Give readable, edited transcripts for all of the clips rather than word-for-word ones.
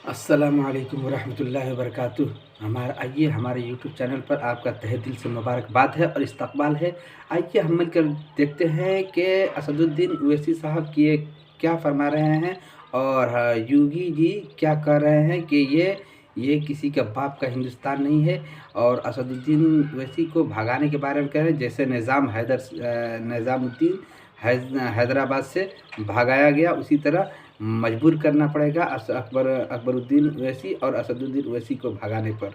अस्सलामुअलैकुम वरहमतुल्लाहि वबरकातुह। हमारे यूट्यूब चैनल पर आपका तहे दिल से मुबारकबाद है और इस्तकबाल है। आइए हम मिलकर देखते हैं कि असदुद्दीन ओवैसी साहब की ये क्या फरमा रहे हैं और योगी जी क्या कह रहे हैं कि ये किसी का बाप का हिंदुस्तान नहीं है। और असदुद्दीन ओवैसी को भगाने के बारे में कह रहे हैं, जैसे निज़ामुद्दीन हैदराबाद से भगाया गया, उसी तरह मजबूर करना पड़ेगा अकबरुद्दीन ओवैसी और असदुद्दीन ओवैसी को भगाने पर।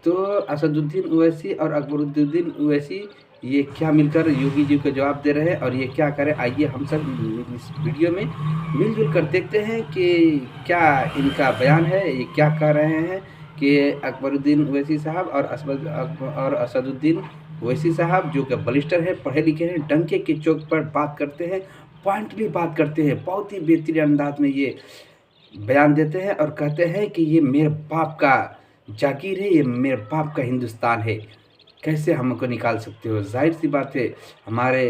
तो असदुद्दीन ओवैसी और अकबरुद्दीन ओवैसी ये क्या मिलकर योगी जी को जवाब दे रहे हैं और ये क्या करें। आइए हम सब इस वीडियो में मिलजुल कर देखते हैं कि क्या इनका बयान है, ये क्या कह रहे हैं कि अकबरुद्दीन ओवैसी साहब और असदुद्दीन ओवैसी साहब जो कि बलिस्टर हैं, पढ़े लिखे हैं, डंके के चौक पर बात करते हैं, पॉइंटली बात करते हैं, बहुत ही बेहतरीन अंदाज में ये बयान देते हैं और कहते हैं कि ये मेरे बाप का जागीर है, ये मेरे बाप का हिंदुस्तान है। कैसे हमको निकाल सकते हो? जाहिर सी बात है हमारे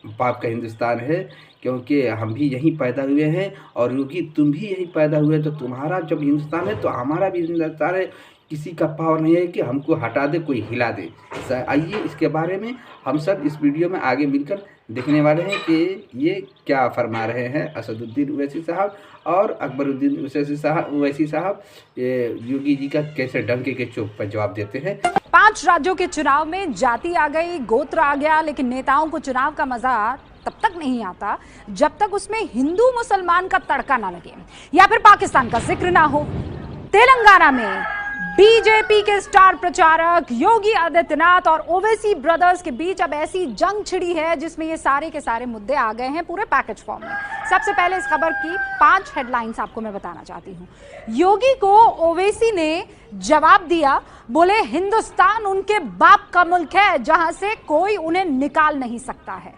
बाप का हिंदुस्तान है, क्योंकि हम भी यहीं पैदा हुए हैं और योगी तुम भी यहीं पैदा हुए, तो तुम्हारा जब हिंदुस्तान है तो हमारा भी हिंदुस्तान है। किसी का पावर नहीं है कि हमको हटा दे, कोई हिला दे। आइए इसके बारे में हम सब इस वीडियो में आगे मिलकर देखने वाले हैं कि ये क्या फरमा रहे हैं असदुद्दीन ओवैसी साहब और अकबरुद्दीन ओवैसी साहब। योगी जी का कैसे डंके के चौक पर जवाब देते हैं। 5 राज्यों के चुनाव में जाति आ गई, गोत्र आ गया, लेकिन नेताओं को चुनाव का मजा तब तक नहीं आता जब तक उसमें हिंदू मुसलमान का तड़का ना लगे या फिर पाकिस्तान का जिक्र ना हो। तेलंगाना में बीजेपी के स्टार प्रचारक योगी आदित्यनाथ और ओवैसी ब्रदर्स के बीच अब ऐसी जंग छिड़ी है जिसमें ये सारे के सारे मुद्दे आ गए हैं पूरे पैकेज फॉर्म में। सबसे पहले इस खबर की 5 हेडलाइंस आपको मैं बताना चाहती हूँ। योगी को ओवैसी ने जवाब दिया, बोले हिंदुस्तान उनके बाप का मुल्क है जहां से कोई उन्हें निकाल नहीं सकता है।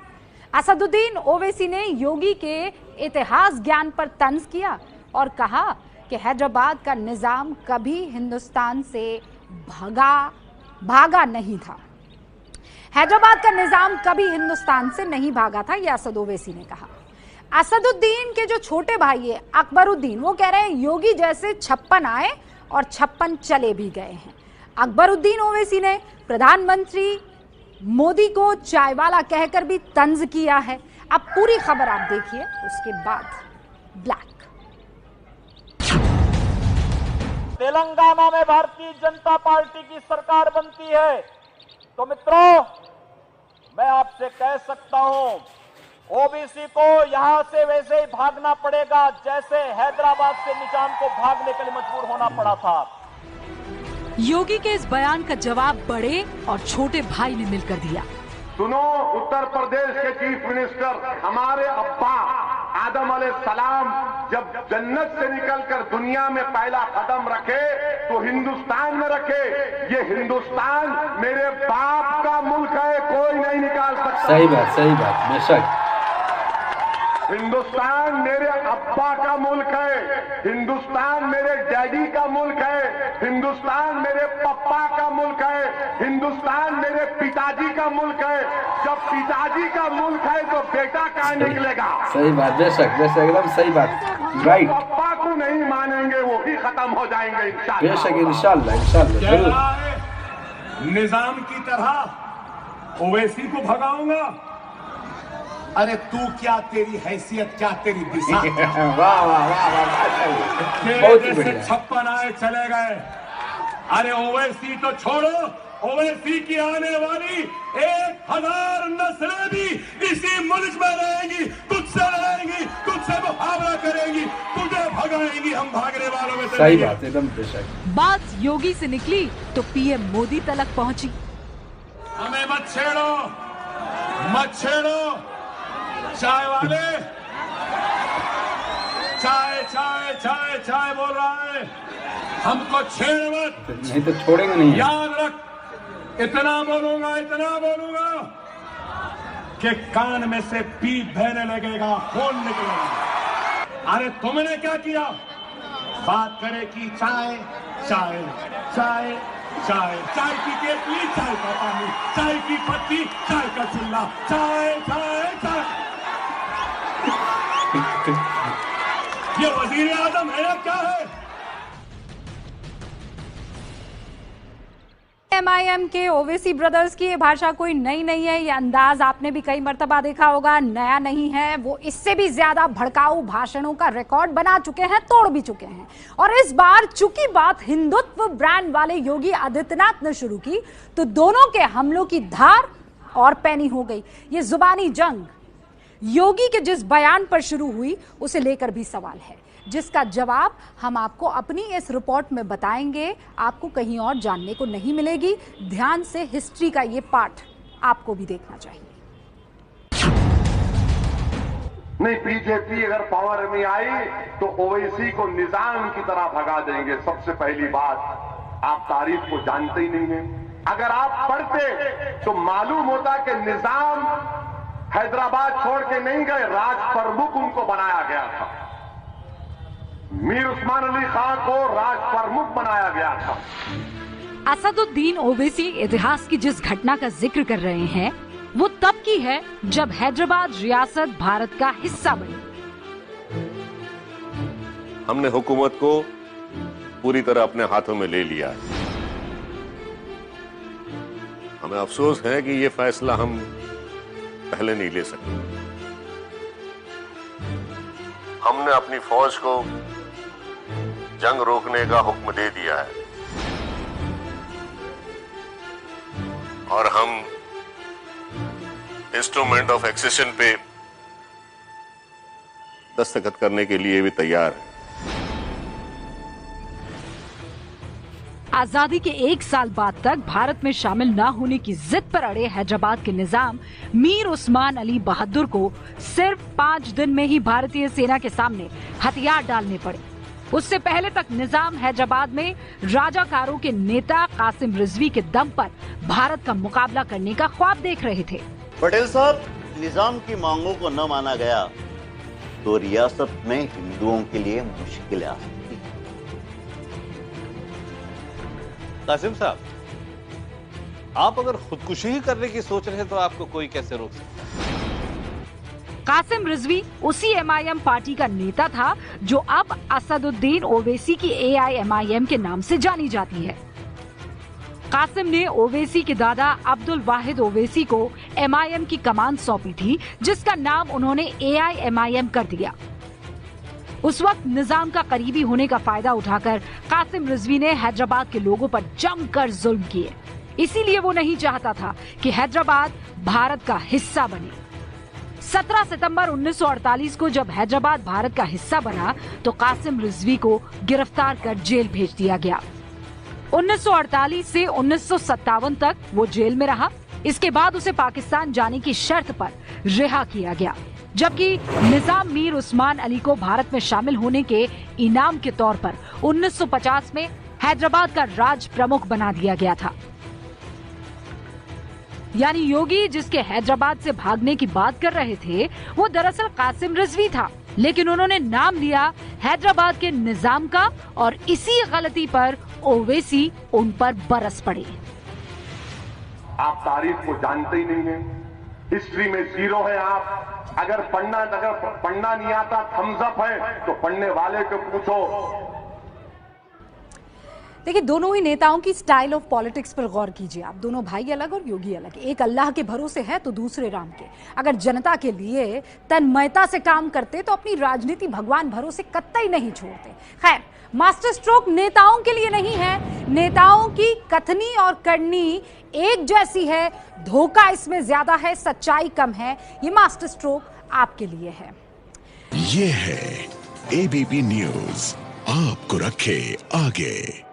असदुद्दीन ओवैसी ने योगी के इतिहास ज्ञान पर तंज किया और कहा कि हैदराबाद का निजाम कभी हिंदुस्तान से भागा नहीं था। हैदराबाद का निजाम कभी हिंदुस्तान से नहीं भागा था, यह असद ओवैसी ने कहा। असदुद्दीन के जो छोटे भाई है अकबरुद्दीन, वो कह रहे हैं योगी जैसे 56 आए और 56 चले भी गए हैं। अकबरुद्दीन ओवैसी ने प्रधानमंत्री मोदी को चायवाला कहकर भी तंज किया है। अब पूरी खबर आप देखिए, उसके बाद ब्लैक। तेलंगाना में भारतीय जनता पार्टी की सरकार बनती है तो मित्रों, मैं आपसे कह सकता हूं ओबीसी को यहां से वैसे ही भागना पड़ेगा जैसे हैदराबाद से निजाम को भागने के लिए मजबूर होना पड़ा था। योगी के इस बयान का जवाब बड़े और छोटे भाई ने मिलकर दिया। सुनो, उत्तर प्रदेश के चीफ मिनिस्टर हमारे अब्बा आदम अलैहिस्सलाम जब जन्नत से निकलकर दुनिया में पहला कदम रखे तो हिंदुस्तान में रखे। ये हिंदुस्तान मेरे बाप का मुल्क है, कोई नहीं निकाल सकता। सही बात, बेशक। हिंदुस्तान मेरे अब्बा का मुल्क है, हिंदुस्तान मेरे डैडी का मुल्क है, हिंदुस्तान मेरे पप्पा का मुल्क है, हिंदुस्तान मेरे पिताजी का मुल्क है। जब पिताजी का मुल्क है तो बेटा कहाँ निकलेगा? सही बात, बेशक एकदम सही बात, राइट। पप्पा को नहीं मानेंगे, वो भी खत्म हो जाएंगे इंशाल्लाह। बेशक, इंशाल्लाह जरूर। निजाम की तरह ओवैसी को भगाऊंगा। अरे तू क्या, तेरी हैसियत क्या, तेरी दिशा वाह बहुत ही बढ़िया। 56 आए चले गए। अरे ओवैसी तो छोड़ो, ओवैसी की आने वाली 1000 नस्लें भी इसी मुल्क में रहेंगी, तुझसे रहेंगी, तुझसे मुकाबला करेंगी, तुझे भगाएंगी, हम भागने वालों में से। सही बात, एकदम बेशक। बात योगी से निकली तो पीएम मोदी तक पहुंची। हमें मत छेड़ो, मत छेड़ो। चाय वाले चाय चाय चाय चाय बोल रहा है, हमको छेड़ मत, नहीं तो छोड़ेंगे नहीं। याद रख, इतना बोलूंगा कि कान में से पीप बहने लगेगा, खून निकलेगा। अरे तुमने क्या किया? बात करे कि चाय चाय चाय चाय, चाय की केतली, चाय का पानी, चाय की पत्ती, चाय का चूल्हा, चाय चाय चाय। ये वजीर आजम है या क्या है? एमआईएम के ओवैसी ब्रदर्स की ये भाषा कोई नई नहीं है, ये अंदाज आपने भी कई मर्तबा देखा होगा, नया नहीं है। वो इससे भी ज्यादा भड़काऊ भाषणों का रिकॉर्ड बना चुके हैं, तोड़ भी चुके हैं। और इस बार चूंकि बात हिंदुत्व ब्रांड वाले योगी आदित्यनाथ ने शुरू की, तो दोनों के हमलों की धार और पैनी हो गई। ये जुबानी जंग योगी के जिस बयान पर शुरू हुई, उसे लेकर भी सवाल है, जिसका जवाब हम आपको अपनी इस रिपोर्ट में बताएंगे। आपको कहीं और जानने को नहीं मिलेगी। ध्यान से हिस्ट्री का ये पार्ट आपको भी देखना चाहिए। नहीं, बीजेपी अगर पावर में आई तो ओवैसी को निजाम की तरह भगा देंगे। सबसे पहली बात, आप तारीख को जानते ही नहीं है। अगर आप पढ़ते तो मालूम होता कि निजाम हैदराबाद छोड़ के नहीं गए, राज प्रमुख उनको बनाया गया था। मीर उस्मान अली खान को राज प्रमुख बनाया गया था। असदुद्दीन ओवैसी इतिहास की जिस घटना का जिक्र कर रहे हैं, वो तब की है जब हैदराबाद रियासत भारत का हिस्सा बनी। हमने हुकूमत को पूरी तरह अपने हाथों में ले लिया है। हमें अफसोस है कि ये फैसला हम पहले नहीं ले सके। हमने अपनी फौज को जंग रोकने का हुक्म दे दिया है और हम इंस्ट्रूमेंट ऑफ एक्सेशन पे दस्तखत करने के लिए भी तैयार हैं। आजादी के 1 साल बाद तक भारत में शामिल न होने की जिद पर अड़े हैदराबाद के निजाम मीर उस्मान अली बहादुर को सिर्फ 5 दिन में ही भारतीय सेना के सामने हथियार डालने पड़े। उससे पहले तक निजाम हैदराबाद में राजाकारों के नेता कासिम रिजवी के दम पर भारत का मुकाबला करने का ख्वाब देख रहे थे। पटेल साहब, निजाम की मांगों को न माना गया तो रियासत में हिंदुओं के लिए मुश्किलें आ सकती। कासिम साहब, आप अगर खुदकुशी ही करने की सोच रहे हैं तो आपको कोई कैसे रोक सकता है? कासिम रिजवी उसी एमआईएम पार्टी का नेता था जो अब असदुद्दीन ओवैसी की एआईएमआईएम के नाम से जानी जाती है। कासिम ने ओवैसी के दादा अब्दुल वाहिद ओवैसी को एमआईएम की कमान सौंपी थी, जिसका नाम उन्होंने एआईएमआईएम कर दिया। उस वक्त निजाम का करीबी होने का फायदा उठाकर कासिम रिजवी ने हैदराबाद के लोगों पर जमकर जुल्म किए। इसीलिए वो नहीं चाहता था कि हैदराबाद भारत का हिस्सा बने। 17 सितंबर 1948 को जब हैदराबाद भारत का हिस्सा बना तो कासिम रिजवी को गिरफ्तार कर जेल भेज दिया गया। 1948 से 1957 तक वो जेल में रहा। इसके बाद उसे पाकिस्तान जाने की शर्त पर रिहा किया गया, जबकि निजाम मीर उस्मान अली को भारत में शामिल होने के इनाम के तौर पर 1950 में हैदराबाद का राज प्रमुख बना दिया गया था। यानी योगी जिसके हैदराबाद से भागने की बात कर रहे थे, वो दरअसल कासिम रिजवी था, लेकिन उन्होंने नाम लिया हैदराबाद के निजाम का और इसी गलती पर ओवैसी उन पर बरस पड़े। आप तारीख को जानते ही नहीं है, हिस्ट्री में जीरो है आप। अगर पढ़ना नहीं आता, थम्स अप है, तो पढ़ने वाले को पूछो। देखिए, दोनों ही नेताओं की स्टाइल ऑफ पॉलिटिक्स पर गौर कीजिए आप। दोनों भाई अलग और योगी अलग। एक अल्लाह के भरोसे है तो दूसरे राम के। अगर जनता के लिए तन्मयता से काम करते तो अपनी राजनीति भगवान भरोसे कतई नहीं छोड़ते। खैर, मास्टर स्ट्रोक नेताओं के लिए नहीं है। नेताओं की कथनी और करनी एक जैसी है, धोखा इसमें ज्यादा है, सच्चाई कम है। ये मास्टर स्ट्रोक आपके लिए है। ये है एबीपी न्यूज़, आपको रखे आगे।